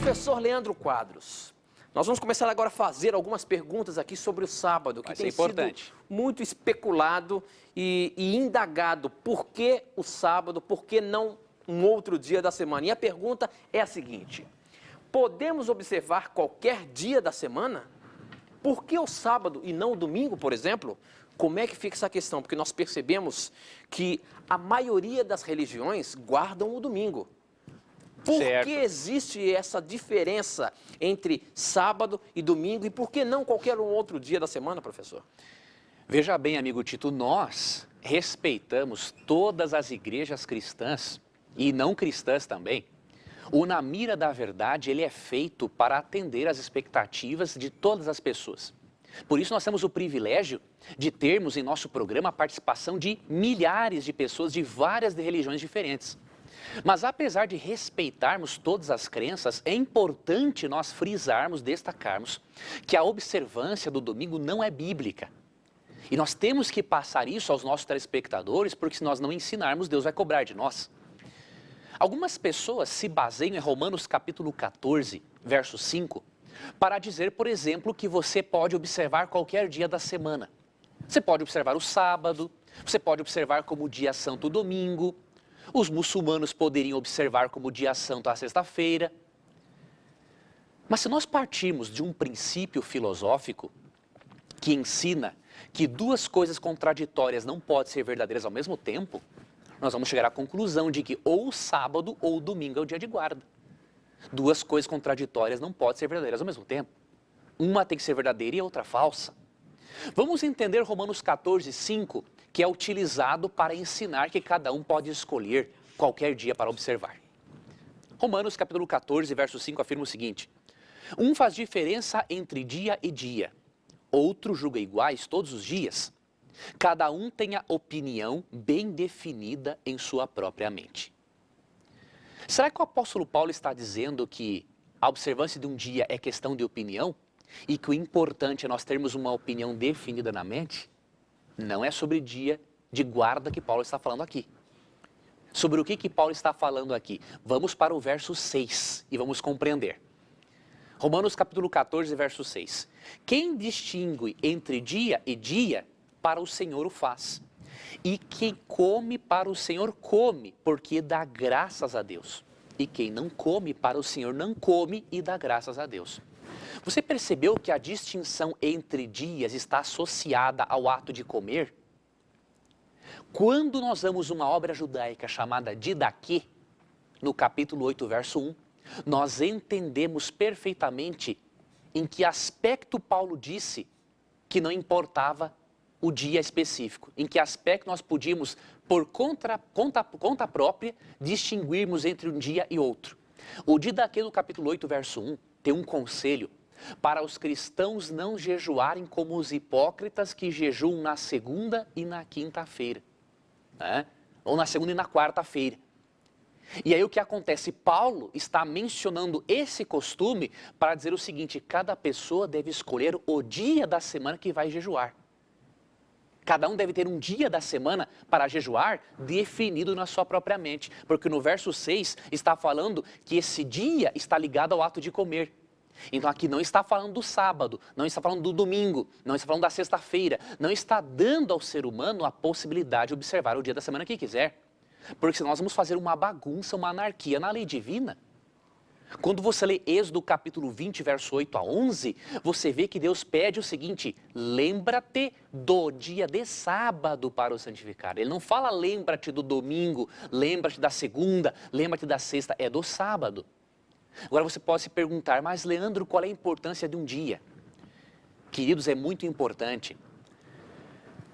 Professor Leandro Quadros, nós vamos começar agora a fazer algumas perguntas aqui sobre o sábado, que tem sido muito especulado e indagado. Por que o sábado, por que não um outro dia da semana? E a pergunta é a seguinte: podemos observar qualquer dia da semana? Por que o sábado e não o domingo, por exemplo? Como é que fica essa questão? Porque nós percebemos que a maioria das religiões guardam o domingo. Por que existe essa diferença entre sábado e domingo e por que não qualquer um outro dia da semana, professor? Veja bem, amigo Tito, nós respeitamos todas as igrejas cristãs e não cristãs também. O Na Mira da Verdade, ele é feito para atender às expectativas de todas as pessoas. Por isso nós temos o privilégio de termos em nosso programa a participação de milhares de pessoas de várias religiões diferentes. Mas apesar de respeitarmos todas as crenças, é importante nós frisarmos, destacarmos que a observância do domingo não é bíblica. E nós temos que passar isso aos nossos telespectadores, porque se nós não ensinarmos, Deus vai cobrar de nós. Algumas pessoas se baseiam em Romanos capítulo 14, verso 5, para dizer, por exemplo, que você pode observar qualquer dia da semana. Você pode observar o sábado, você pode observar como dia santo o domingo. Os muçulmanos poderiam observar como dia santo a sexta-feira. Mas se nós partirmos de um princípio filosófico que ensina que duas coisas contraditórias não podem ser verdadeiras ao mesmo tempo, nós vamos chegar à conclusão de que ou o sábado ou o domingo é o dia de guarda. Duas coisas contraditórias não podem ser verdadeiras ao mesmo tempo. Uma tem que ser verdadeira e a outra falsa. Vamos entender Romanos 14, 5, que é utilizado para ensinar que cada um pode escolher qualquer dia para observar. Romanos capítulo 14, verso 5 afirma o seguinte: um faz diferença entre dia e dia, outro julga iguais todos os dias. Cada um tem a opinião bem definida em sua própria mente. Será que o apóstolo Paulo está dizendo que a observância de um dia é questão de opinião? E que o importante é nós termos uma opinião definida na mente? Não é sobre dia de guarda que Paulo está falando aqui. Sobre o que Paulo está falando aqui? Vamos para o verso 6 e vamos compreender. Romanos capítulo 14, verso 6. Quem distingue entre dia e dia, para o Senhor o faz. E quem come para o Senhor come, porque dá graças a Deus. E quem não come para o Senhor não come e dá graças a Deus. Você percebeu que a distinção entre dias está associada ao ato de comer? Quando nós vamos uma obra judaica chamada Didaquê, no capítulo 8, verso 1, nós entendemos perfeitamente em que aspecto Paulo disse que não importava o dia específico, em que aspecto nós podíamos, por conta própria, distinguirmos entre um dia e outro. O Didaquê do capítulo 8, verso 1, tem um conselho para os cristãos não jejuarem como os hipócritas que jejuam na segunda e na quinta-feira, né? Ou na segunda e na quarta-feira. E aí o que acontece? Paulo está mencionando esse costume para dizer o seguinte: cada pessoa deve escolher o dia da semana que vai jejuar. Cada um deve ter um dia da semana para jejuar definido na sua própria mente, porque no verso 6 está falando que esse dia está ligado ao ato de comer. Então aqui não está falando do sábado, não está falando do domingo, não está falando da sexta-feira, não está dando ao ser humano a possibilidade de observar o dia da semana que quiser. Porque senão nós vamos fazer uma bagunça, uma anarquia na lei divina. Quando você lê Êxodo capítulo 20, verso 8 a 11, você vê que Deus pede o seguinte: lembra-te do dia de sábado para o santificar. Ele não fala lembra-te do domingo, lembra-te da segunda, lembra-te da sexta, é do sábado. Agora você pode se perguntar: mas Leandro, qual é a importância de um dia? Queridos, é muito importante.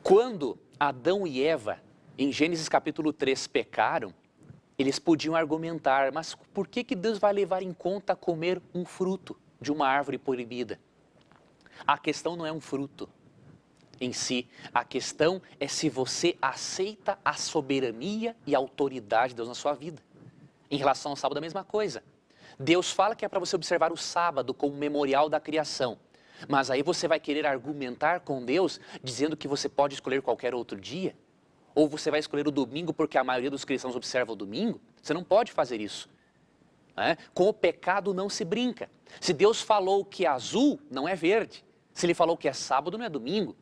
Quando Adão e Eva, em Gênesis capítulo 3, pecaram, eles podiam argumentar: mas por que Deus vai levar em conta comer um fruto de uma árvore proibida? A questão não é um fruto em si, a questão é se você aceita a soberania e a autoridade de Deus na sua vida. Em relação ao sábado, a mesma coisa. Deus fala que é para você observar o sábado como memorial da criação. Mas aí você vai querer argumentar com Deus dizendo que você pode escolher qualquer outro dia? Ou você vai escolher o domingo porque a maioria dos cristãos observa o domingo? Você não pode fazer isso. né? Com o pecado não se brinca. Se Deus falou que é azul, não é verde. Se Ele falou que é sábado, não é domingo.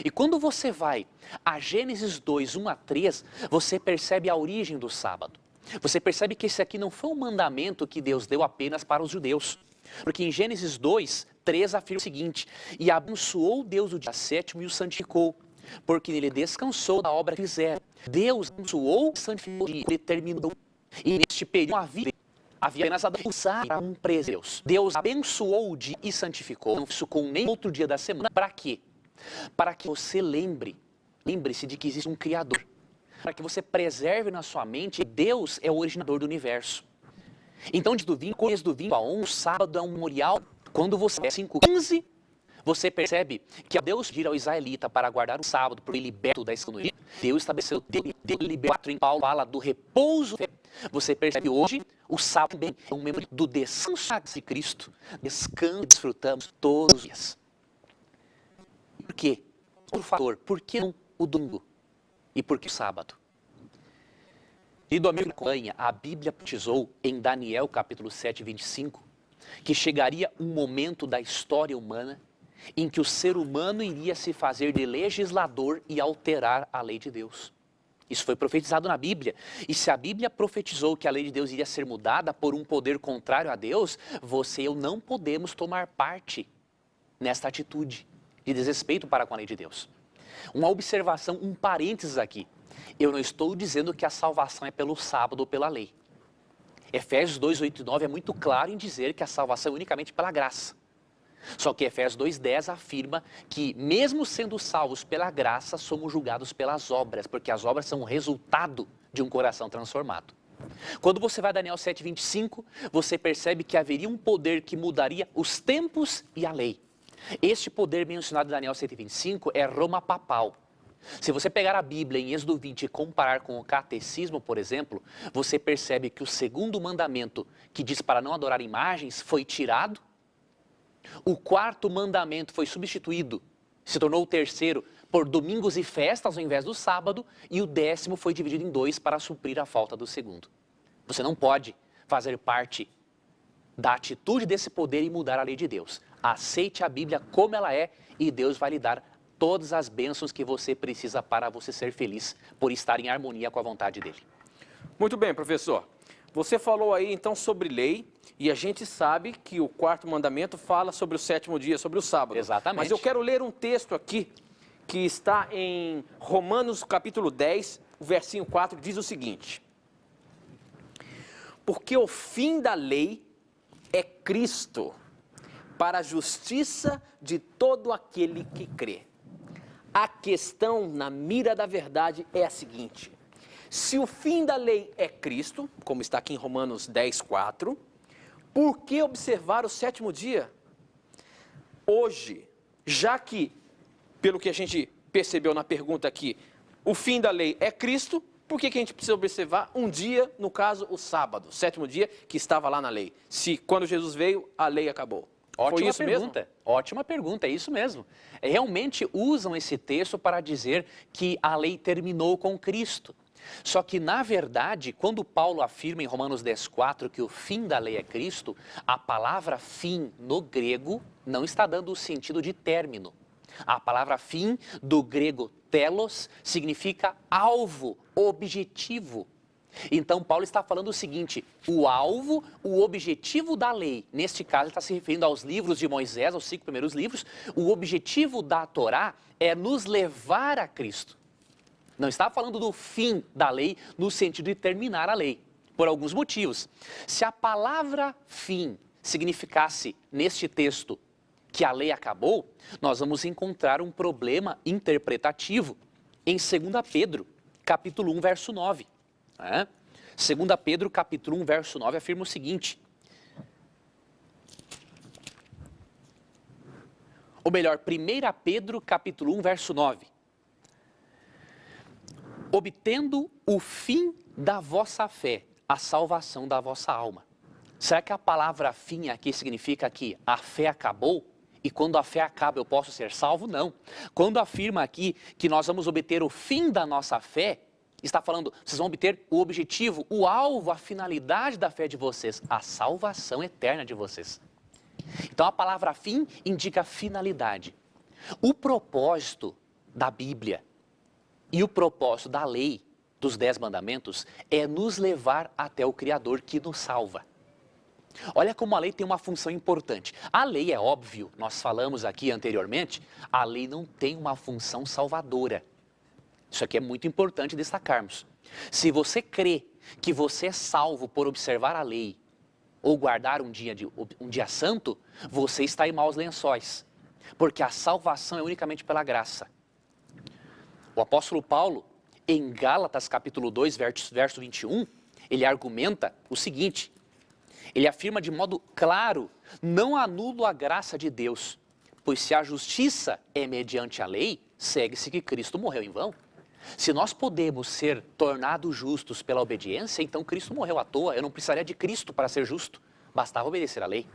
E quando você vai a Gênesis 2, 1 a 3, você percebe a origem do sábado. Você percebe que esse aqui não foi um mandamento que Deus deu apenas para os judeus. Porque em Gênesis 2, 3 afirma o seguinte: e abençoou Deus o dia sétimo e o santificou, porque nele descansou da obra que fizeram. Deus abençoou e santificou e ele terminou. E neste período havia apenas a usar um presente. Deus abençoou o dia e santificou. Não isso com nem outro dia da semana. Para quê? Para que você lembre-se de que existe um Criador. Para que você preserve na sua mente que Deus é o originador do universo. Então, de começo do 20 a 11, o sábado é um memorial. Quando você é 5:15, você percebe que Deus gira ao israelita para guardar o sábado, porque ele liberta da escravidão. Deus estabeleceu, Deus liberta. Em Paulo fala do repouso. Você percebe hoje, o sábado também é um memorial do descanso de Cristo. Descanso que desfrutamos todos os dias. Por quê? Outro fator, por que não o domingo? E por que o sábado? Querido amigo que acompanha, a Bíblia profetizou em Daniel capítulo 7, 25, que chegaria um momento da história humana em que o ser humano iria se fazer de legislador e alterar a lei de Deus. Isso foi profetizado na Bíblia. E se a Bíblia profetizou que a lei de Deus iria ser mudada por um poder contrário a Deus, você e eu não podemos tomar parte nesta atitude de desrespeito para com a lei de Deus. Uma observação, um parênteses aqui. Eu não estou dizendo que a salvação é pelo sábado ou pela lei. Efésios 2, 8 e 9 é muito claro em dizer que a salvação é unicamente pela graça. Só que Efésios 2, 10 afirma que mesmo sendo salvos pela graça, somos julgados pelas obras, porque as obras são o resultado de um coração transformado. Quando você vai a Daniel 7, 25, você percebe que haveria um poder que mudaria os tempos e a lei. Este poder mencionado em Daniel 7,25 é Roma papal. Se você pegar a Bíblia em Êxodo 20 e comparar com o catecismo, por exemplo, você percebe que o segundo mandamento, que diz para não adorar imagens, foi tirado. O quarto mandamento foi substituído, se tornou o terceiro, por domingos e festas ao invés do sábado, e o 10º foi dividido em 2 para suprir a falta do segundo. Você não pode fazer parte da atitude desse poder e mudar a lei de Deus. Aceite a Bíblia como ela é e Deus vai lhe dar todas as bênçãos que você precisa para você ser feliz, por estar em harmonia com a vontade dele. Muito bem, professor. Você falou aí então sobre lei e a gente sabe que o quarto mandamento fala sobre o sétimo dia, sobre o sábado. Exatamente. Mas eu quero ler um texto aqui que está em Romanos capítulo 10, o versinho 4, diz o seguinte: porque o fim da lei é Cristo, para a justiça de todo aquele que crê. A questão na mira da verdade é a seguinte: se o fim da lei é Cristo, como está aqui em Romanos 10, 4, por que observar o sétimo dia? Hoje, já que, pelo que a gente percebeu na pergunta aqui, o fim da lei é Cristo, por que a gente precisa observar um dia, no caso, o sábado, o sétimo dia que estava lá na lei? Se quando Jesus veio, a lei acabou. Ótima pergunta, mesmo? Ótima pergunta, é isso mesmo. Realmente usam esse texto para dizer que a lei terminou com Cristo. Só que, na verdade, quando Paulo afirma em Romanos 10,4 que o fim da lei é Cristo, a palavra fim no grego não está dando o sentido de término. A palavra fim, do grego telos, significa alvo, objetivo. Então, Paulo está falando o seguinte: o alvo, o objetivo da lei, neste caso ele está se referindo aos livros de Moisés, aos 5 primeiros livros, o objetivo da Torá é nos levar a Cristo. Não está falando do fim da lei no sentido de terminar a lei, por alguns motivos. Se a palavra fim significasse, neste texto, que a lei acabou, nós vamos encontrar um problema interpretativo em 2 Pedro, capítulo 1, verso 9. 2 Pedro, capítulo 1, verso 9, afirma o seguinte: ou melhor, 1 Pedro, capítulo 1, verso 9. Obtendo o fim da vossa fé, a salvação da vossa alma. Será que a palavra fim aqui significa que a fé acabou? E quando a fé acaba eu posso ser salvo? Não. Quando afirma aqui que nós vamos obter o fim da nossa fé, Está falando, vocês vão obter o objetivo, o alvo, a finalidade da fé de vocês, a salvação eterna de vocês. Então a palavra fim indica finalidade. O propósito da Bíblia e o propósito da lei dos 10 mandamentos é nos levar até o Criador que nos salva. Olha como a lei tem uma função importante. A lei é óbvio, nós falamos aqui anteriormente, a lei não tem uma função salvadora. Isso aqui é muito importante destacarmos. Se você crê que você é salvo por observar a lei ou guardar um dia santo, você está em maus lençóis, porque a salvação é unicamente pela graça. O apóstolo Paulo, em Gálatas capítulo 2, verso 21, ele argumenta o seguinte, ele afirma de modo claro, não anulo a graça de Deus, pois se a justiça é mediante a lei, segue-se que Cristo morreu em vão. Se nós podemos ser tornados justos pela obediência, então Cristo morreu à toa, eu não precisaria de Cristo para ser justo, bastava obedecer a lei.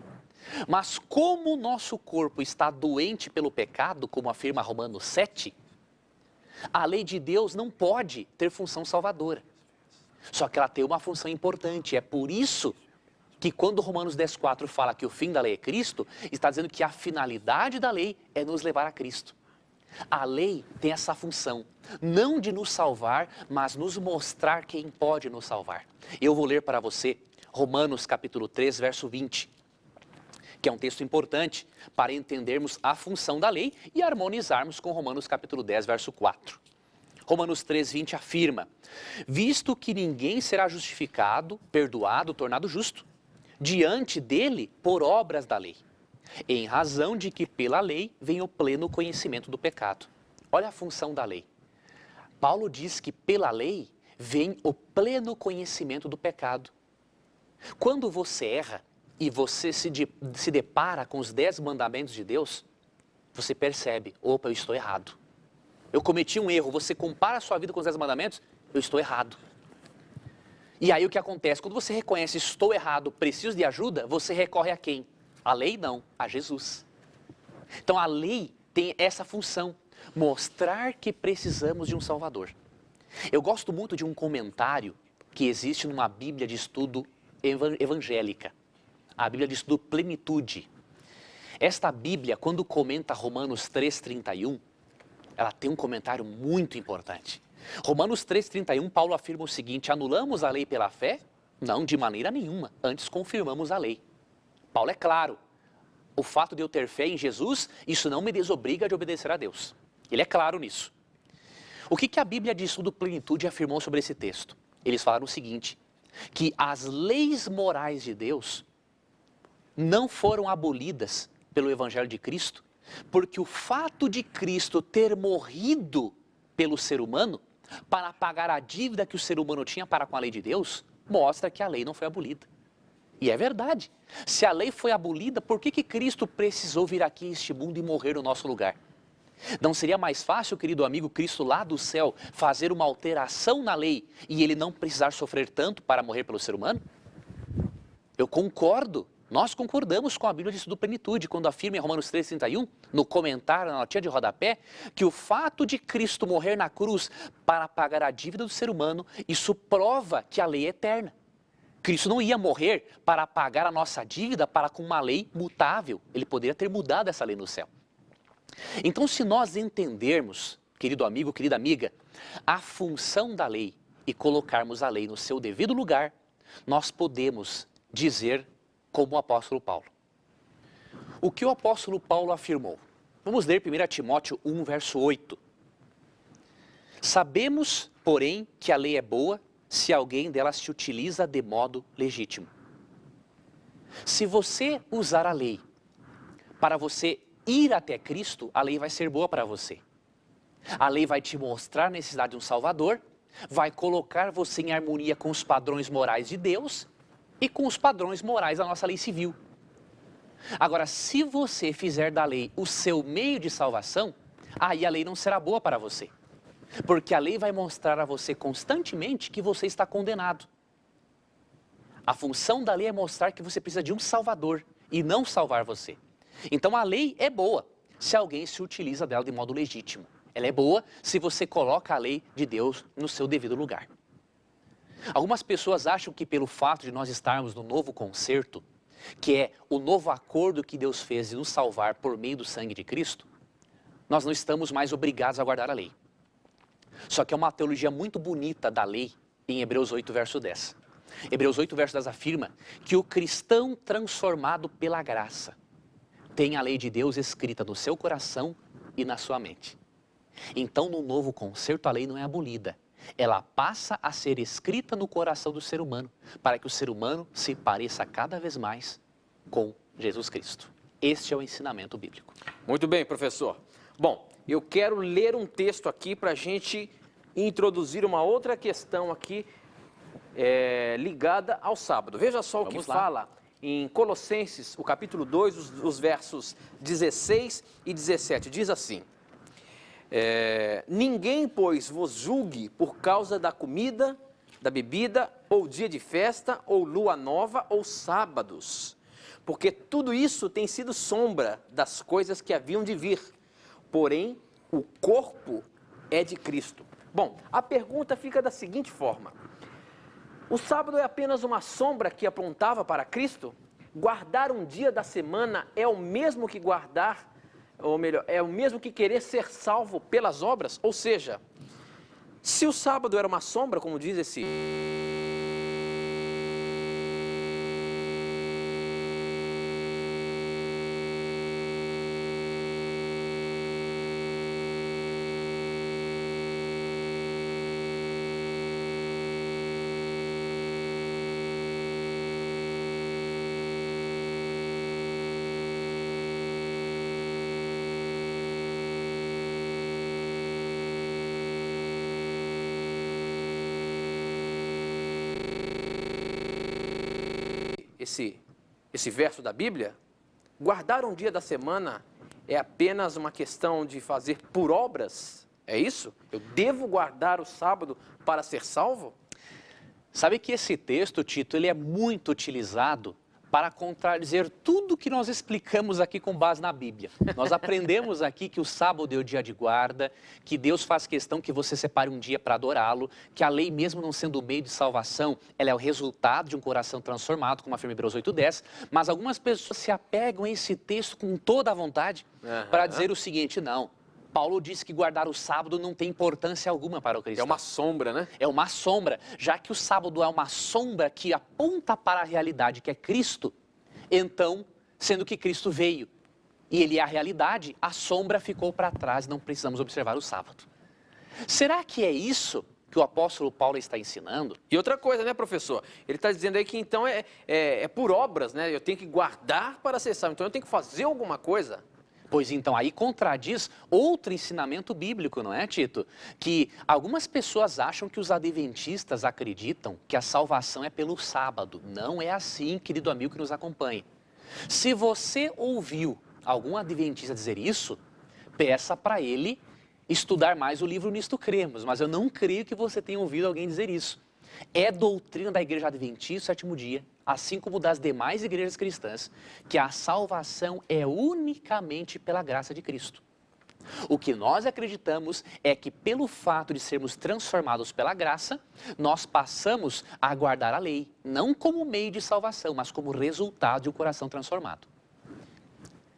Mas como o nosso corpo está doente pelo pecado, como afirma Romanos 7, a lei de Deus não pode ter função salvadora. Só que ela tem uma função importante, é por isso que quando Romanos 10,4 fala que o fim da lei é Cristo, está dizendo que a finalidade da lei é nos levar a Cristo. A lei tem essa função, não de nos salvar, mas nos mostrar quem pode nos salvar. Eu vou ler para você Romanos capítulo 3, verso 20, que é um texto importante para entendermos a função da lei e harmonizarmos com Romanos capítulo 10, verso 4. Romanos 3, 20 afirma, visto que ninguém será justificado, perdoado, tornado justo, diante dele por obras da lei, em razão de que pela lei vem o pleno conhecimento do pecado. Olha a função da lei. Paulo diz que pela lei vem o pleno conhecimento do pecado. Quando você erra e você se depara com os 10 mandamentos de Deus, você percebe, opa, eu estou errado. Eu cometi um erro, você compara a sua vida com os 10 mandamentos, eu estou errado. E aí o que acontece? Quando você reconhece, estou errado, preciso de ajuda, você recorre a quem? A lei não, a Jesus. Então a lei tem essa função, mostrar que precisamos de um Salvador. Eu gosto muito de um comentário que existe numa Bíblia de estudo evangélica, a Bíblia de estudo Plenitude. Esta Bíblia, quando comenta Romanos 3,31, ela tem um comentário muito importante. Romanos 3,31, Paulo afirma o seguinte, anulamos a lei pela fé? Não, de maneira nenhuma, antes confirmamos a lei. Paulo é claro, o fato de eu ter fé em Jesus, isso não me desobriga de obedecer a Deus. Ele é claro nisso. O que a Bíblia de Estudo Plenitude afirmou sobre esse texto? Eles falaram o seguinte, que as leis morais de Deus não foram abolidas pelo Evangelho de Cristo, porque o fato de Cristo ter morrido pelo ser humano, para pagar a dívida que o ser humano tinha para com a lei de Deus, mostra que a lei não foi abolida. E é verdade. Se a lei foi abolida, por que Cristo precisou vir aqui a este mundo e morrer no nosso lugar? Não seria mais fácil, querido amigo, Cristo lá do céu fazer uma alteração na lei e ele não precisar sofrer tanto para morrer pelo ser humano? Eu concordo. Nós concordamos com a Bíblia de Estudo Plenitude, quando afirma em Romanos 3,31, no comentário, na notinha de rodapé, que o fato de Cristo morrer na cruz para pagar a dívida do ser humano, isso prova que a lei é eterna. Cristo não ia morrer para pagar a nossa dívida para com uma lei mutável. Ele poderia ter mudado essa lei no céu. Então, se nós entendermos, querido amigo, querida amiga, a função da lei e colocarmos a lei no seu devido lugar, nós podemos dizer como o apóstolo Paulo. O que o apóstolo Paulo afirmou? Vamos ler 1 Timóteo 1, verso 8. Sabemos, porém, que a lei é boa se alguém dela se utiliza de modo legítimo. Se você usar a lei para você ir até Cristo, a lei vai ser boa para você. A lei vai te mostrar a necessidade de um Salvador, vai colocar você em harmonia com os padrões morais de Deus e com os padrões morais da nossa lei civil. Agora, se você fizer da lei o seu meio de salvação, aí a lei não será boa para você. Porque a lei vai mostrar a você constantemente que você está condenado. A função da lei é mostrar que você precisa de um Salvador e não salvar você. Então a lei é boa se alguém se utiliza dela de modo legítimo. Ela é boa se você coloca a lei de Deus no seu devido lugar. Algumas pessoas acham que pelo fato de nós estarmos no novo concerto, que é o novo acordo que Deus fez de nos salvar por meio do sangue de Cristo, nós não estamos mais obrigados a guardar a lei. Só que é uma teologia muito bonita da lei em Hebreus 8, verso 10. Hebreus 8, verso 10 afirma que o cristão transformado pela graça tem a lei de Deus escrita no seu coração e na sua mente. Então, no novo concerto, a lei não é abolida. Ela passa a ser escrita no coração do ser humano, para que o ser humano se pareça cada vez mais com Jesus Cristo. Este é o ensinamento bíblico. Muito bem, professor. Bom, eu quero ler um texto aqui para a gente introduzir uma outra questão aqui ligada ao sábado. Veja só o que fala em Colossenses, o capítulo 2, os versos 16 e 17. Diz assim: ninguém, pois, vos julgue por causa da comida, da bebida, ou dia de festa, ou lua nova, ou sábados, porque tudo isso tem sido sombra das coisas que haviam de vir, porém o corpo é de Cristo. Bom, a pergunta fica da seguinte forma: o sábado é apenas uma sombra que apontava para Cristo? Guardar um dia da semana é o mesmo que guardar, ou melhor, é o mesmo que querer ser salvo pelas obras? Ou seja, se o sábado era uma sombra, como diz esse... Esse verso da Bíblia, guardar um dia da semana é apenas uma questão de fazer por obras? É isso? Eu devo guardar o sábado para ser salvo? Sabe que esse texto, Tito, ele é muito utilizado para contradizer tudo que nós explicamos aqui com base na Bíblia. Nós aprendemos aqui que o sábado é o dia de guarda, que Deus faz questão que você separe um dia para adorá-lo, que a lei, mesmo não sendo o meio de salvação, ela é o resultado de um coração transformado, como afirma Hebreus 8:10, mas algumas pessoas se apegam a esse texto com toda a vontade para dizer o seguinte: não, Paulo disse que guardar o sábado não tem importância alguma para o cristão. É uma sombra, né? É uma sombra, já que o sábado é uma sombra que aponta para a realidade, que é Cristo. Então, sendo que Cristo veio e ele é a realidade, a sombra ficou para trás, não precisamos observar o sábado. Será que é isso que o apóstolo Paulo está ensinando? E outra coisa, né, professor? Ele está dizendo aí que então é por obras, né? Eu tenho que guardar para ser salvo, então eu tenho que fazer alguma coisa. Pois então, aí contradiz outro ensinamento bíblico, não é, Tito? Que algumas pessoas acham que os adventistas acreditam que a salvação é pelo sábado. Não é assim, querido amigo que nos acompanha. Se você ouviu algum adventista dizer isso, peça para ele estudar mais o livro Nisto Cremos, mas eu não creio que você tenha ouvido alguém dizer isso. É doutrina da Igreja Adventista, sétimo dia, assim como das demais igrejas cristãs, que a salvação é unicamente pela graça de Cristo. O que nós acreditamos é que pelo fato de sermos transformados pela graça, nós passamos a guardar a lei, não como meio de salvação, mas como resultado de um coração transformado.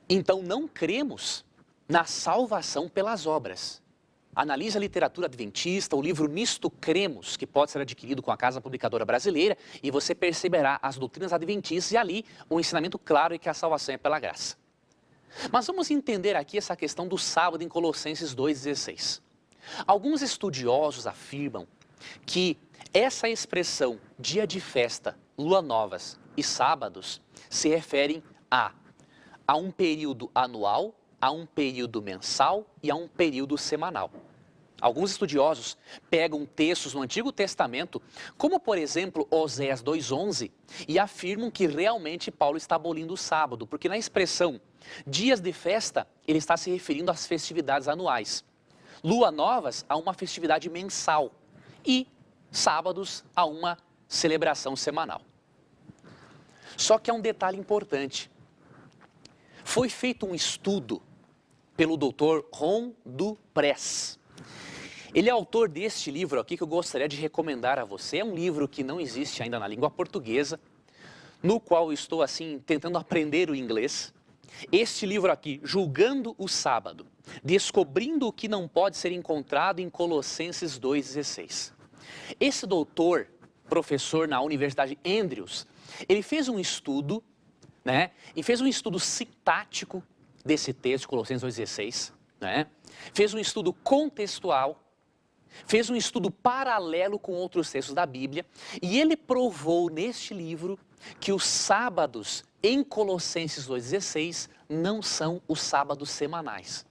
Então não cremos na salvação pelas obras. Analise a literatura adventista, o livro Nisto Cremos, que pode ser adquirido com a Casa Publicadora Brasileira, e você perceberá as doutrinas adventistas e ali o ensinamento claro é que a salvação é pela graça. Mas vamos entender aqui essa questão do sábado em Colossenses 2,16. Alguns estudiosos afirmam que essa expressão dia de festa, lua novas e sábados se referem a um período anual, a um período mensal e a um período semanal. Alguns estudiosos pegam textos no Antigo Testamento, como por exemplo Oséias 2:11, e afirmam que realmente Paulo está abolindo o sábado, porque na expressão dias de festa, ele está se referindo às festividades anuais. Lua novas a uma festividade mensal e sábados a uma celebração semanal. Só que há um detalhe importante. Foi feito um estudo pelo Dr. Ron Dupress. Ele é autor deste livro aqui que eu gostaria de recomendar a você. É um livro que não existe ainda na língua portuguesa, no qual eu estou assim tentando aprender o inglês. Este livro aqui, Julgando o Sábado, descobrindo o que não pode ser encontrado em Colossenses 2,16. Esse doutor, professor na Universidade Andrews, ele fez um estudo, né? E fez um estudo sintático desse texto, Colossenses 2,16, né? Fez um estudo contextual, fez um estudo paralelo com outros textos da Bíblia, e ele provou neste livro que os sábados em Colossenses 2,16 não são os sábados semanais.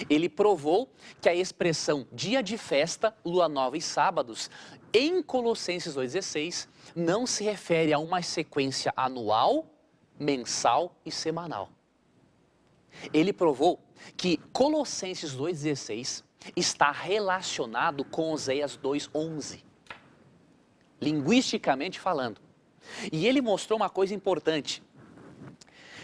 Ele provou que a expressão dia de festa, lua nova e sábados, em Colossenses 2,16, não se refere a uma sequência anual, mensal e semanal. Ele provou que Colossenses 2,16 está relacionado com Oséias 2,11, linguisticamente falando. E ele mostrou uma coisa importante,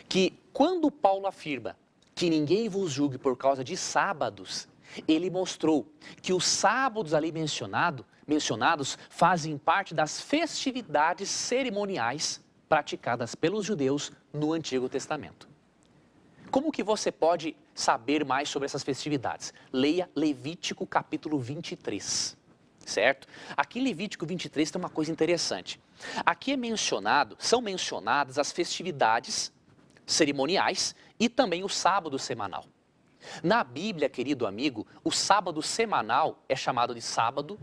que quando Paulo afirma que ninguém vos julgue por causa de sábados, ele mostrou que os sábados ali mencionados fazem parte das festividades cerimoniais praticadas pelos judeus no Antigo Testamento. Como que você pode saber mais sobre essas festividades? Leia Levítico capítulo 23, certo? Aqui em Levítico 23 tem uma coisa interessante. Aqui são mencionadas as festividades cerimoniais e também o sábado semanal. Na Bíblia, querido amigo, o sábado semanal é chamado de sábado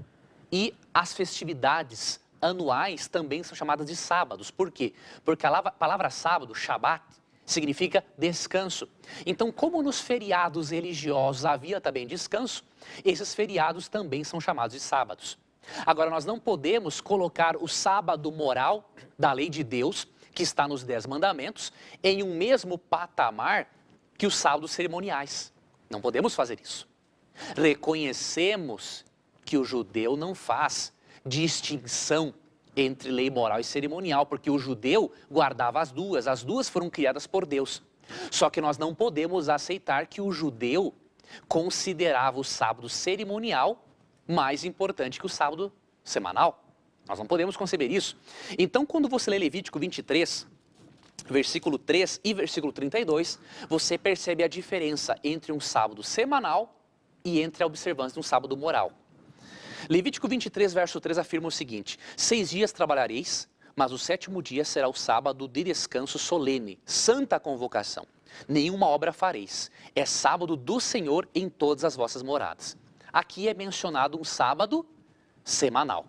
e as festividades anuais também são chamadas de sábados. Por quê? Porque a palavra sábado, Shabat, significa descanso. Então, como nos feriados religiosos havia também descanso, esses feriados também são chamados de sábados. Agora, nós não podemos colocar o sábado moral da lei de Deus, que está nos 10 mandamentos, em um mesmo patamar que os sábados cerimoniais. Não podemos fazer isso. Reconhecemos que o judeu não faz distinção entre lei moral e cerimonial, porque o judeu guardava as duas foram criadas por Deus. Só que nós não podemos aceitar que o judeu considerava o sábado cerimonial mais importante que o sábado semanal. Nós não podemos conceber isso. Então, quando você lê Levítico 23, versículo 3 e versículo 32, você percebe a diferença entre um sábado semanal e entre a observância de um sábado moral. Levítico 23, verso 3 afirma o seguinte: 6 dias trabalhareis, mas o 7º dia será o sábado de descanso solene, santa convocação. Nenhuma obra fareis. É sábado do Senhor em todas as vossas moradas. Aqui é mencionado um sábado semanal.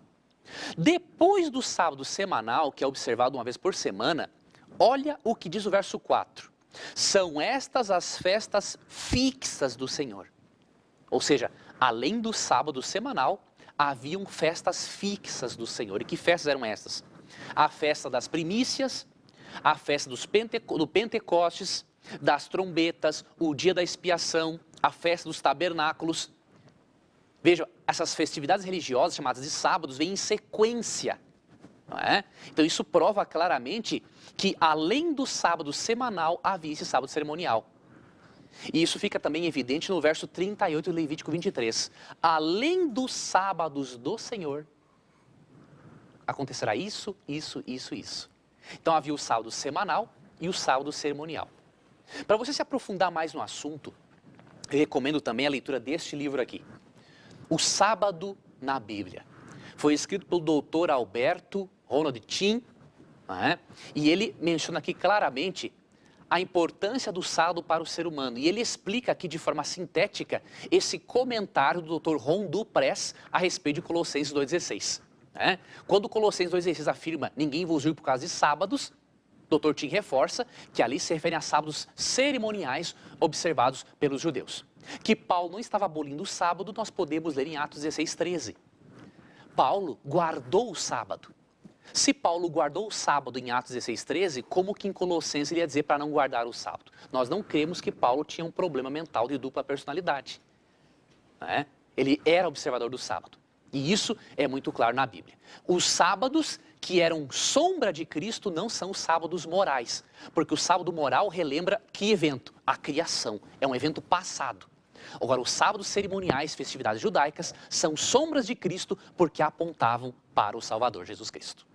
Depois do sábado semanal, que é observado uma vez por semana, olha o que diz o verso 4. São estas as festas fixas do Senhor. Ou seja, além do sábado semanal, haviam festas fixas do Senhor. E que festas eram estas? A festa das primícias, a festa do Pentecostes, das trombetas, o dia da expiação, a festa dos tabernáculos. Vejam, essas festividades religiosas chamadas de sábados vêm em sequência. Não é? Então isso prova claramente que além do sábado semanal, havia esse sábado cerimonial. E isso fica também evidente no verso 38 de Levítico 23. Além dos sábados do Senhor, acontecerá isso. Então havia o sábado semanal e o sábado cerimonial. Para você se aprofundar mais no assunto, eu recomendo também a leitura deste livro aqui. O Sábado na Bíblia. Foi escrito pelo doutor Alberto Ronald Tim, e ele menciona aqui claramente a importância do sábado para o ser humano. E ele explica aqui de forma sintética esse comentário do Dr. Ron Dupress a respeito de Colossenses 2,16. Quando Colossenses 2,16 afirma ninguém vos julgue por causa de sábados, Dr. Tim reforça que ali se refere a sábados cerimoniais observados pelos judeus. Que Paulo não estava abolindo o sábado, nós podemos ler em Atos 16:13. Paulo guardou o sábado. Se Paulo guardou o sábado em Atos 16:13, como que em Colossenses ele ia dizer para não guardar o sábado? Nós não cremos que Paulo tinha um problema mental de dupla personalidade. Ele era observador do sábado. E isso é muito claro na Bíblia. Os sábados que eram sombra de Cristo não são os sábados morais, porque o sábado moral relembra que evento? A criação, é um evento passado. Agora, os sábados cerimoniais, festividades judaicas, são sombras de Cristo porque apontavam para o Salvador Jesus Cristo.